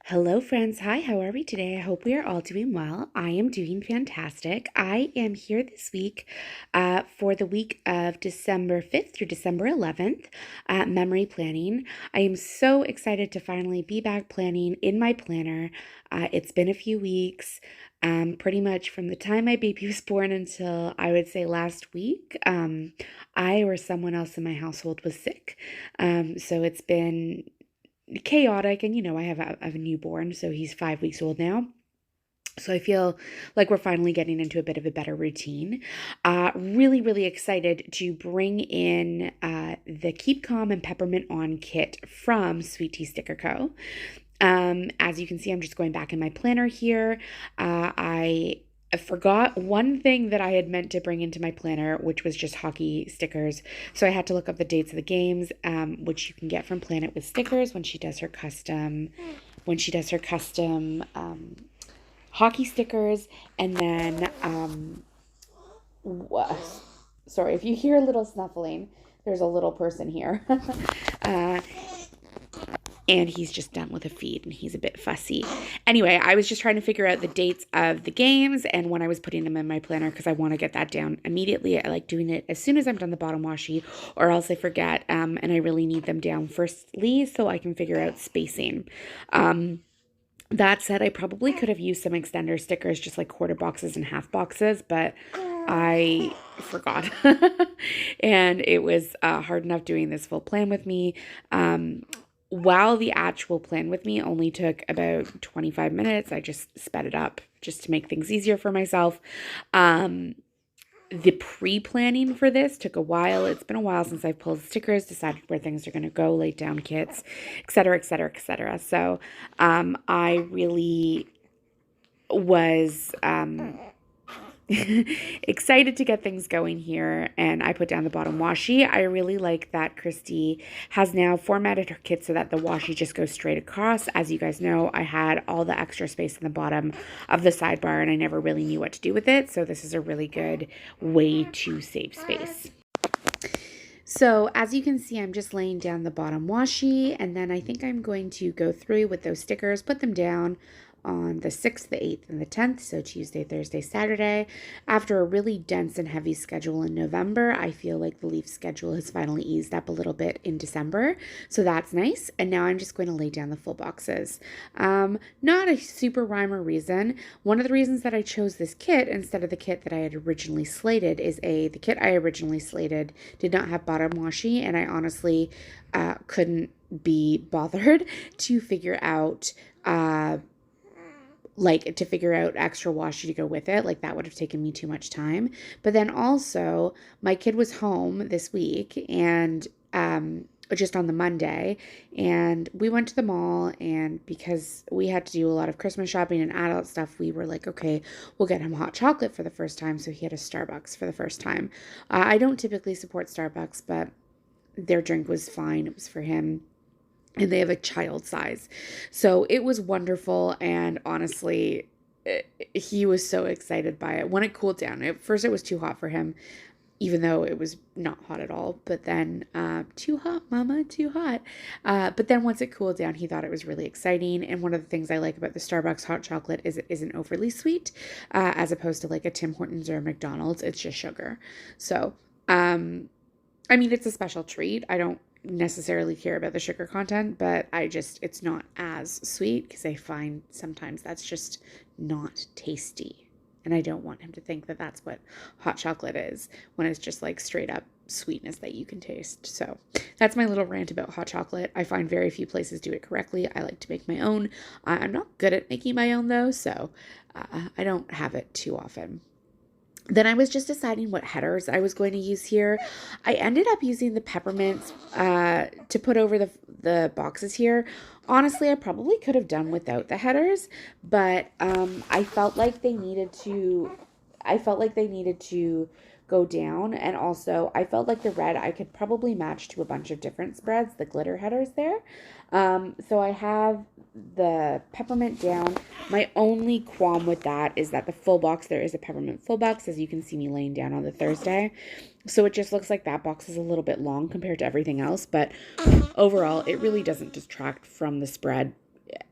Hello, friends. Hi, how are we today? I hope we are all doing well. I am doing fantastic. I am here this week for the week of December 5th through December 11th, memory planning. I am so excited to finally be back planning in my planner. It's been a few weeks. Pretty much from the time my baby was born until I would say last week, I or someone else in my household was sick. So it's been chaotic, and I have a newborn, so he's 5 weeks old now. So I feel like we're finally getting into a bit of a better routine. Really, really excited to bring in the Keep Calm and Peppermint On kit from Sweet Tea Sticker Co. As you can see, I'm just going back in my planner here. I forgot one thing that I had meant to bring into my planner, which was just hockey stickers. So I had to look up the dates of the games, which you can get from Planet with Stickers when she does her custom, hockey stickers. And then, sorry if you hear a little snuffling. There's a little person here. uh, and he's just done with a feed and he's a bit fussy. Anyway, I was just trying to figure out the dates of the games and when I was putting them in my planner because I want to get that down immediately. I like doing it as soon as I'm done the bottom washi, or else I forget, and I really need them down firstly so I can figure out spacing. That said, I probably could have used some extender stickers, just like quarter boxes and half boxes, but I forgot. And it was hard enough doing this full plan with me. While the actual plan with me only took about 25 minutes, I just sped it up just to make things easier for myself. The pre-planning for this took a while. It's been a while since I've pulled stickers, decided where things are going to go, laid down kits, etc., etc., etc. So I really was excited to get things going here, and I put down the bottom washi. I really like that Christy has now formatted her kit so that the washi just goes straight across. As you guys know, I had all the extra space in the bottom of the sidebar and I never really knew what to do with it, so this is a really good way to save space. So as you can see, I'm just laying down the bottom washi, and then I think I'm going to go through with those stickers, put them down on the 6th, the 8th, and the 10th, so Tuesday, Thursday, Saturday. After a really dense and heavy schedule in November, I feel like the leaf schedule has finally eased up a little bit in December, so that's nice. And now I'm just going to lay down the full boxes. Not a super rhyme or reason. One of the reasons that I chose this kit instead of the kit that I had originally slated is the kit I originally slated did not have bottom washi, and I honestly couldn't be bothered to figure out extra washi to go with it. Like, that would have taken me too much time. But then also, my kid was home this week, and just on the Monday, and we went to the mall, and because we had to do a lot of Christmas shopping and adult stuff, we were like, okay, we'll get him hot chocolate for the first time. So he had a Starbucks for the first time. I don't typically support Starbucks, but their drink was fine. It was for him. And they have a child size. So it was wonderful. And honestly, he was so excited by it. When it cooled down, at first it was too hot for him, even though it was not hot at all. But then, too hot, mama, too hot. But then once it cooled down, he thought it was really exciting. And one of the things I like about the Starbucks hot chocolate is it isn't overly sweet, as opposed to like a Tim Hortons or a McDonald's. It's just sugar. So, it's a special treat. I don't necessarily care about the sugar content, but it's not as sweet because I find sometimes that's just not tasty. And I don't want him to think that that's what hot chocolate is when it's just like straight up sweetness that you can taste. So that's my little rant about hot chocolate. I find very few places do it correctly. I like to make my own. I'm not good at making my own though, so I don't have it too often. Then I was just deciding what headers I was going to use here. I ended up using the peppermints to put over the boxes here. Honestly, I probably could have done without the headers, but I felt like they needed to. Go down, and also I felt like the red I could probably match to a bunch of different spreads, the glitter headers there. So I have the peppermint down. My only qualm with that is that the full box, there is a peppermint full box, as you can see me laying down on the Thursday. So it just looks like that box is a little bit long compared to everything else, but overall it really doesn't detract from the spread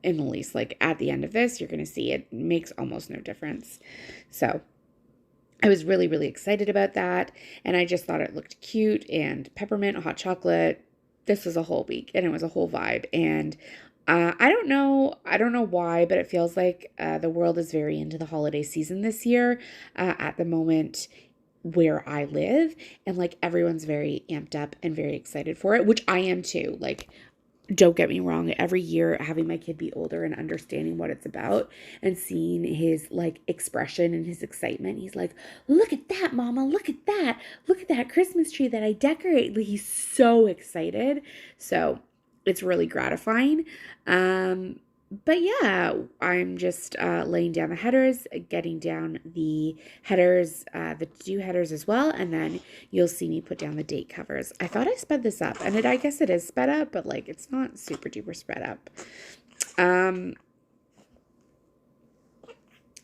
in the least. Like at the end of this, you're going to see it makes almost no difference. So I was really, really excited about that. And I just thought it looked cute, and peppermint, hot chocolate. This was a whole week and it was a whole vibe. And I don't know why, but it feels like the world is very into the holiday season this year at the moment where I live. And like everyone's very amped up and very excited for it, which I am too. Like, don't get me wrong, every year having my kid be older and understanding what it's about and seeing his like expression and his excitement, he's like, look at that, mama, look at that, look at that Christmas tree that I decorate. Like, he's so excited. So it's really gratifying. But yeah, I'm just laying down the headers, getting down the headers, the two headers as well, and then you'll see me put down the date covers. I thought I sped this up, and I guess it is sped up, but like it's not super duper sped up.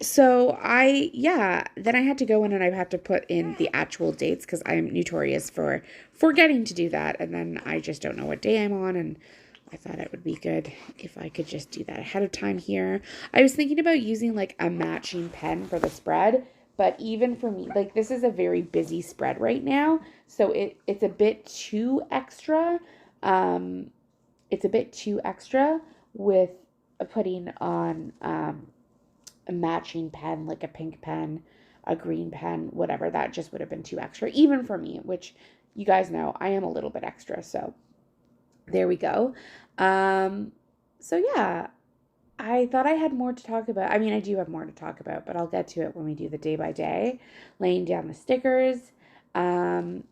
So then I had to go in and I had to put in the actual dates because I'm notorious for forgetting to do that, and then I just don't know what day I'm on, and I thought it would be good if I could just do that ahead of time here. I was thinking about using like a matching pen for the spread, but even for me, like this is a very busy spread right now, so it's a bit too extra. Um, it's a bit too extra with putting on a matching pen, like a pink pen, a green pen, whatever. That just would have been too extra, even for me, which you guys know I am a little bit extra, so there we go. Um, so yeah, I thought I had more to talk about. I mean, I do have more to talk about, but I'll get to it when we do the day by day, laying down the stickers. Um,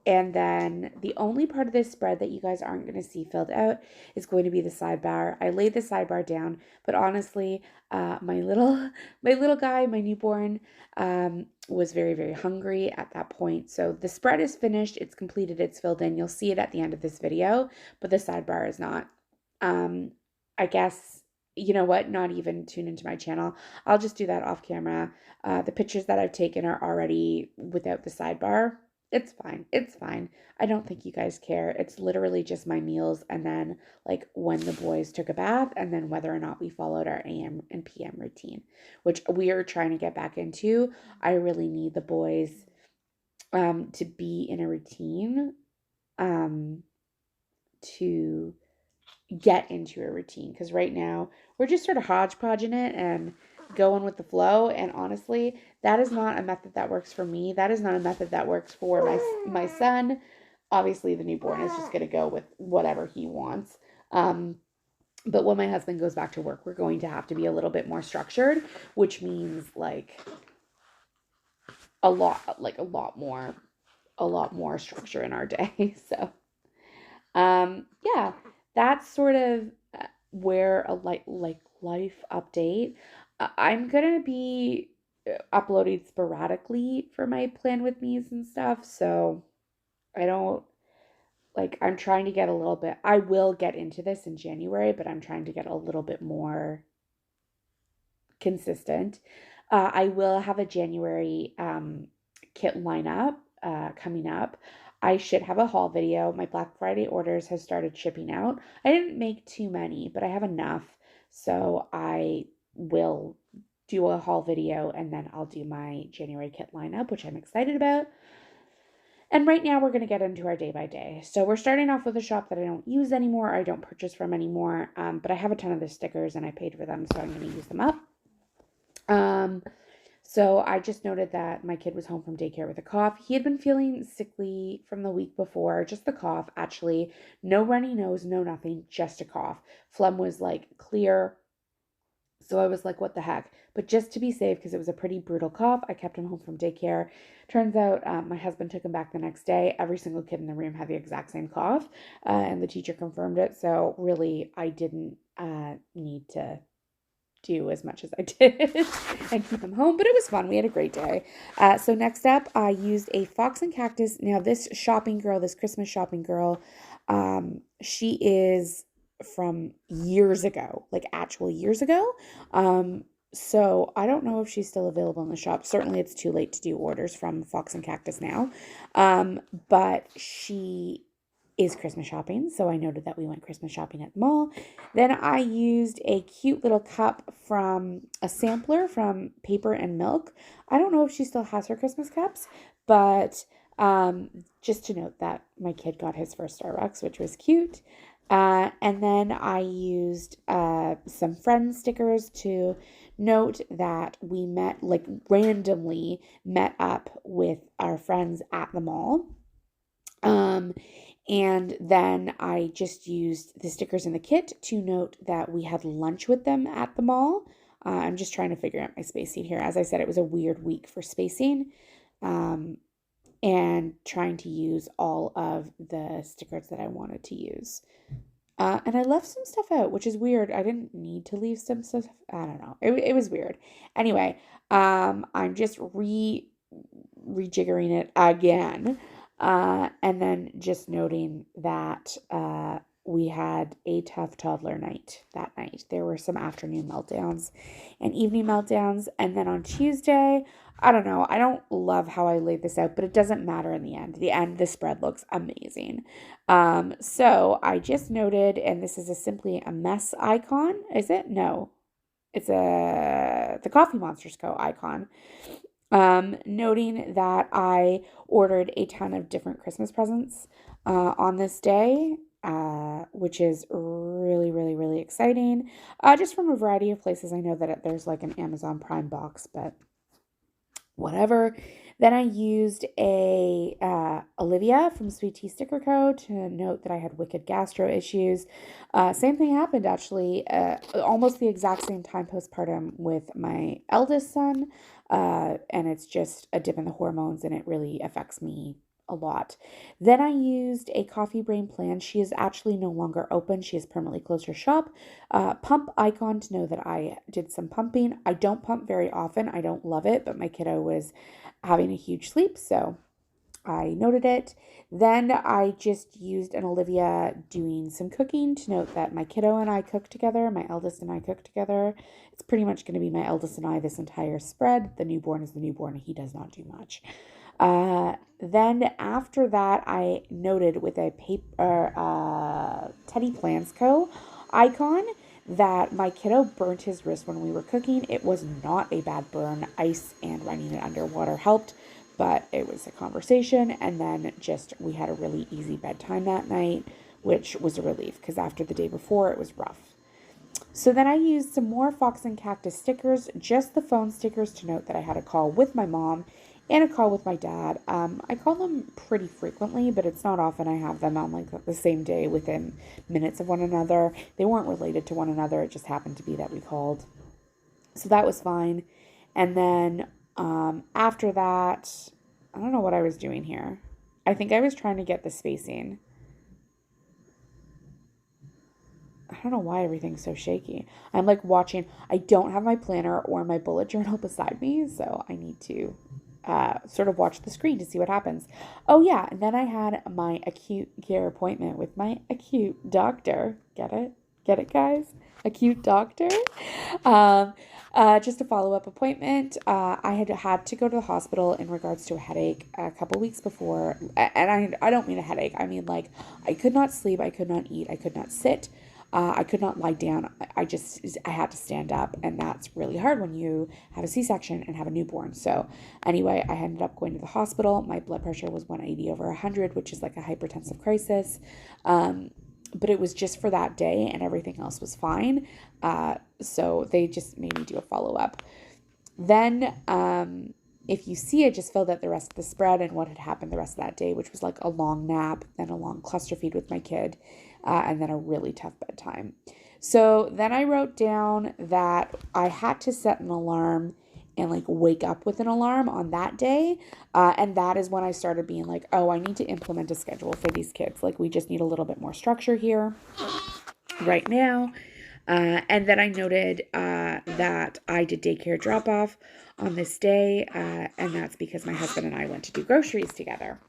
and then the only part of this spread that you guys aren't going to see filled out is going to be the sidebar. I laid the sidebar down, but honestly, my little guy, my newborn, was very, very hungry at that point. So the spread is finished. It's completed. It's filled in. You'll see it at the end of this video, but the sidebar is not. I guess, you know what? Not even tune into my channel. I'll just do that off camera. The pictures that I've taken are already without the sidebar. It's fine. It's fine. I don't think you guys care. It's literally just my meals and then like when the boys took a bath and then whether or not we followed our AM and PM routine, which we are trying to get back into. I really need the boys to be in a routine to get into a routine, because right now we're just sort of hodgepodging it and going with the flow, and honestly that is not a method that works for me. That is not a method that works for my son. Obviously the newborn is just going to go with whatever he wants, but when my husband goes back to work, we're going to have to be a little bit more structured, which means like a lot more structure in our day. So yeah, that's sort of where a life update. I'm gonna be uploading sporadically for my plan with me's and stuff, so I don't like, I'm trying to get a little bit, I will get into this in January, but I'm trying to get a little bit more consistent. I will have a January kit lineup coming up. I should have a haul video. My Black Friday orders have started shipping out. I didn't make too many, but I have enough. So I will do a haul video and then I'll do my January kit lineup, which I'm excited about. And right now we're going to get into our day by day. So we're starting off with a shop that I don't use anymore, I don't purchase from anymore, but I have a ton of the stickers and I paid for them, so I'm going to use them up. So I just noted that my kid was home from daycare with a cough. He had been feeling sickly from the week before, just the cough, actually. No runny nose, no nothing, just a cough. Phlegm was like clear. So I was like, what the heck? But just to be safe, because it was a pretty brutal cough, I kept him home from daycare. Turns out my husband took him back the next day. Every single kid in the room had the exact same cough, and the teacher confirmed it. So really, I didn't need to do as much as I did and keep him home, but it was fun. We had a great day. So next up, I used a Fox and Cactus. Now this shopping girl, this Christmas shopping girl, she is from years ago, like actual years ago. So I don't know if she's still available in the shop. Certainly it's too late to do orders from Fox and Cactus now. But she is Christmas shopping. So I noted that we went Christmas shopping at the mall. Then I used a cute little cup from a sampler from Paper and Milk. I don't know if she still has her Christmas cups, but just to note that my kid got his first Starbucks, which was cute. And then I used some friend stickers to note that we met, like randomly met up with our friends at the mall. Um, and then I just used the stickers in the kit to note that we had lunch with them at the mall. I'm just trying to figure out my spacing here. As I said, it was a weird week for spacing. Um, and trying to use all of the stickers that I wanted to use. And I left some stuff out, which is weird. I didn't need to leave some stuff. I don't know. It was weird. Anyway, I'm just rejiggering it again. And then just noting that we had a tough toddler night that night. There were some afternoon meltdowns and evening meltdowns. And then on Tuesday, I don't know. I don't love how I laid this out, but it doesn't matter in the end. The spread looks amazing. So I just noted, and this is simply a mess icon. Is it? No. It's the Coffee Monsters Co. icon. Noting that I ordered a ton of different Christmas presents on this day, which is really, really, really exciting. Just from a variety of places. I know that there's like an Amazon Prime box, but whatever. Then I used a Olivia from Sweet Tea Sticker Co. to note that I had wicked gastro issues. Same thing happened actually, almost the exact same time postpartum with my eldest son. And it's just a dip in the hormones and it really affects me a lot. Then I used a Coffee Brain Plan. She is actually no longer open. She has permanently closed her shop. Pump icon to know that I did some pumping. I don't pump very often. I don't love it, but my kiddo was having a huge sleep, so I noted it. Then I just used an Olivia doing some cooking to note that my kiddo and I cook together. My eldest and I cook together. It's pretty much going to be my eldest and I this entire spread. The newborn is the newborn. He does not do much. Then after that, I noted with a paper Teddy Plans Co. icon that my kiddo burnt his wrist when we were cooking. It was not a bad burn. Ice and running it underwater helped, but it was a conversation. And then just we had a really easy bedtime that night, which was a relief because after the day before, it was rough. So then I used some more Fox and Cactus stickers, just the phone stickers to note that I had a call with my mom and a call with my dad. I call them pretty frequently, but it's not often I have them on like the same day within minutes of one another. They weren't related to one another. It just happened to be that we called. So that was fine. And then after that, I don't know what I was doing here. I think I was trying to get the spacing. I don't know why everything's so shaky. I'm like watching. I don't have my planner or my bullet journal beside me, so I need to sort of watch the screen to see what happens. Oh yeah, and then I had my acute care appointment with my acute doctor. Get it? Get it, guys? Acute doctor. Um, just a follow-up appointment. I had to go to the hospital in regards to a headache a couple weeks before, and I don't mean a headache. I mean like I could not sleep, I could not eat, I could not sit. I could not lie down. I had to stand up, and that's really hard when you have a C-section and have a newborn. So anyway, I ended up going to the hospital. My blood pressure was 180 over 100, which is like a hypertensive crisis. But it was just for that day, and everything else was fine. So they just made me do a follow-up. Then, if you see, I just filled out the rest of the spread and what had happened the rest of that day, which was like a long nap, then a long cluster feed with my kid, and then a really tough bedtime. So then I wrote down that I had to set an alarm and like wake up with an alarm on that day. And that is when I started being like, oh, I need to implement a schedule for these kids. Like we just need a little bit more structure here right now. And then I noted that I did daycare drop off on this day. And that's because my husband and I went to do groceries together.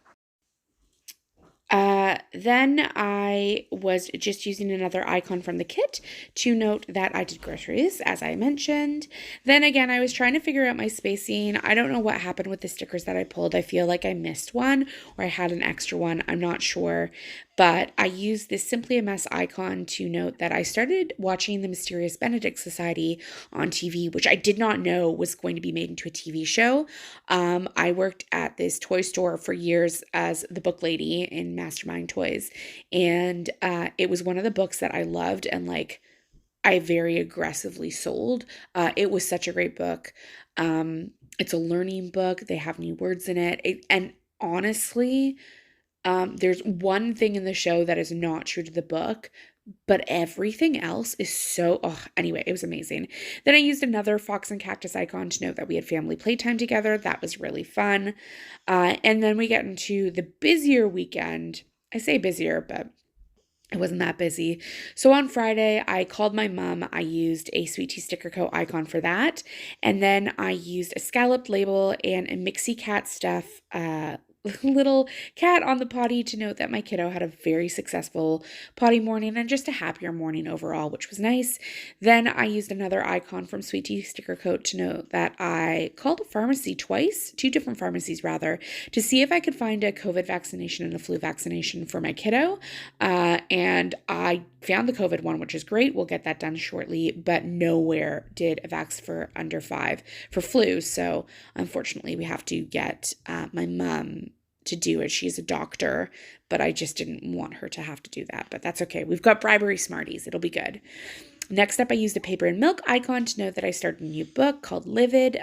Then I was just using another icon from the kit to note that I did groceries, as I mentioned. Then again, I was trying to figure out my spacing. I don't know what happened with the stickers that I pulled. I feel like I missed one or I had an extra one. I'm not sure. But I used this Simply a Mess icon to note that I started watching the Mysterious Benedict Society on TV, which I did not know was going to be made into a TV show. I worked at this toy store for years as the book lady in Mastermind Toys, and it was one of the books that I loved and like I very aggressively sold. It was such a great book. It's a learning book. They have new words in it, and honestly, there's one thing in the show that is not true to the book, but everything else is so, anyway, it was amazing. Then I used another Fox and Cactus icon to note that we had family playtime together. That was really fun. And then we get into the busier weekend. I say busier, but it wasn't that busy. So on Friday, I called my mom. I used a Sweet Tea Sticker Co. icon for that. And then I used a scalloped label and a Mixie Cat stuff little cat on the potty to note that my kiddo had a very successful potty morning and just a happier morning overall, which was nice. Then I used another icon from Sweet Tea Sticker Coat to note that I called a pharmacy twice, two different pharmacies rather, to see if I could find a COVID vaccination and a flu vaccination for my kiddo. And I found the COVID one, which is great. We'll get that done shortly, but nowhere did a vax for under 5 for flu. So unfortunately, we have to get my mom to do it. She's a doctor, but I just didn't want her to have to do that. But that's okay. We've got bribery smarties. It'll be good. Next up, I used a paper and milk icon to note that I started a new book called Livid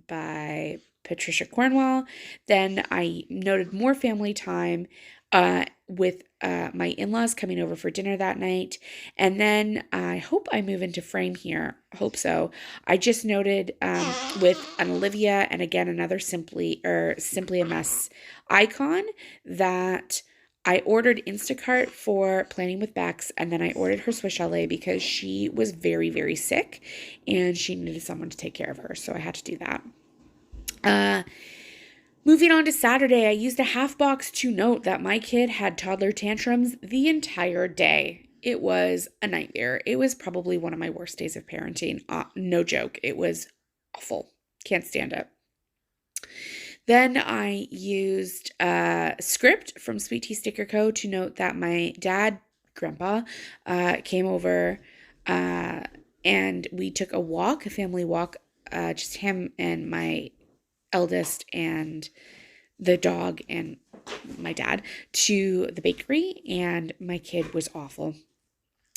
by Patricia Cornwell. Then I noted more family time with my in-laws coming over for dinner that night. And then I hope I move into frame here. Hope so. I just noted with an Olivia and again another Simply a Mess icon that I ordered Instacart for Planning with Bex, and then I ordered her Swiss Chalet because she was very, very sick and she needed someone to take care of her. So I had to do that. Moving on to Saturday, I used a half box to note that my kid had toddler tantrums the entire day. It was a nightmare. It was probably one of my worst days of parenting. No joke. It was awful. Can't stand it. Then I used a script from Sweet Tea Sticker Co. to note that my dad, Grandpa, came over and we took a walk, a family walk, just him and my eldest and the dog and my dad to the bakery, and my kid was awful.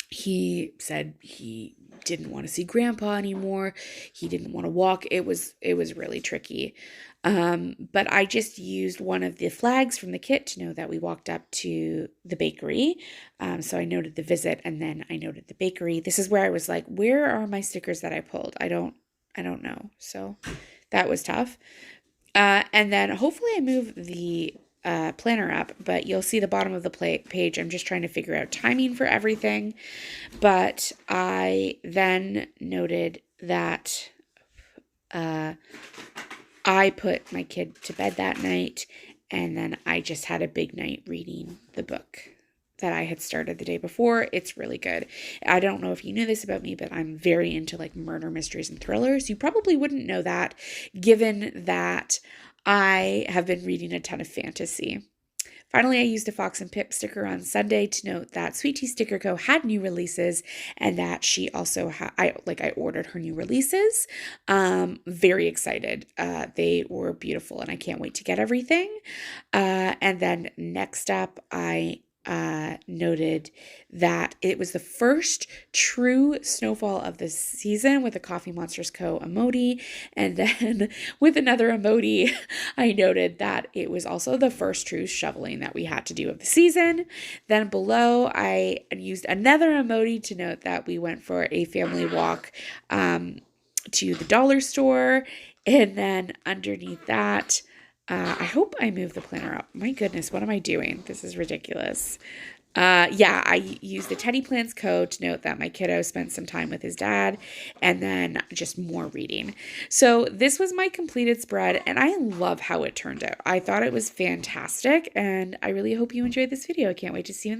He said he didn't want to see Grandpa anymore. He didn't want to walk. It was really tricky. But I just used one of the flags from the kit to know that we walked up to the bakery. So I noted the visit and then I noted the bakery. This is where I was like, where are my stickers that I pulled? I don't know. So that was tough. And then hopefully I move the planner up, but you'll see the bottom of the page. I'm just trying to figure out timing for everything. But I then noted that I put my kid to bed that night, and then I just had a big night reading the book that I had started the day before. It's really good. I don't know if you knew this about me, but I'm very into like murder mysteries and thrillers. You probably wouldn't know that given that I have been reading a ton of fantasy. Finally, I used a Fox and Pip sticker on Sunday to note that Sweet Tea Sticker Co. had new releases and that she also I ordered her new releases. Very excited. They were beautiful and I can't wait to get everything. And then next up, I noted that it was the first true snowfall of the season with a Coffee Monsters Co. emoji. And then with another emoji, I noted that it was also the first true shoveling that we had to do of the season. Then below, I used another emoji to note that we went for a family walk to the dollar store. And then underneath that, I hope I move the planner up. My goodness, what am I doing? This is ridiculous. Yeah, I used the Teddy Plans code to note that my kiddo spent some time with his dad and then just more reading. So this was my completed spread and I love how it turned out. I thought it was fantastic and I really hope you enjoyed this video. I can't wait to see you in the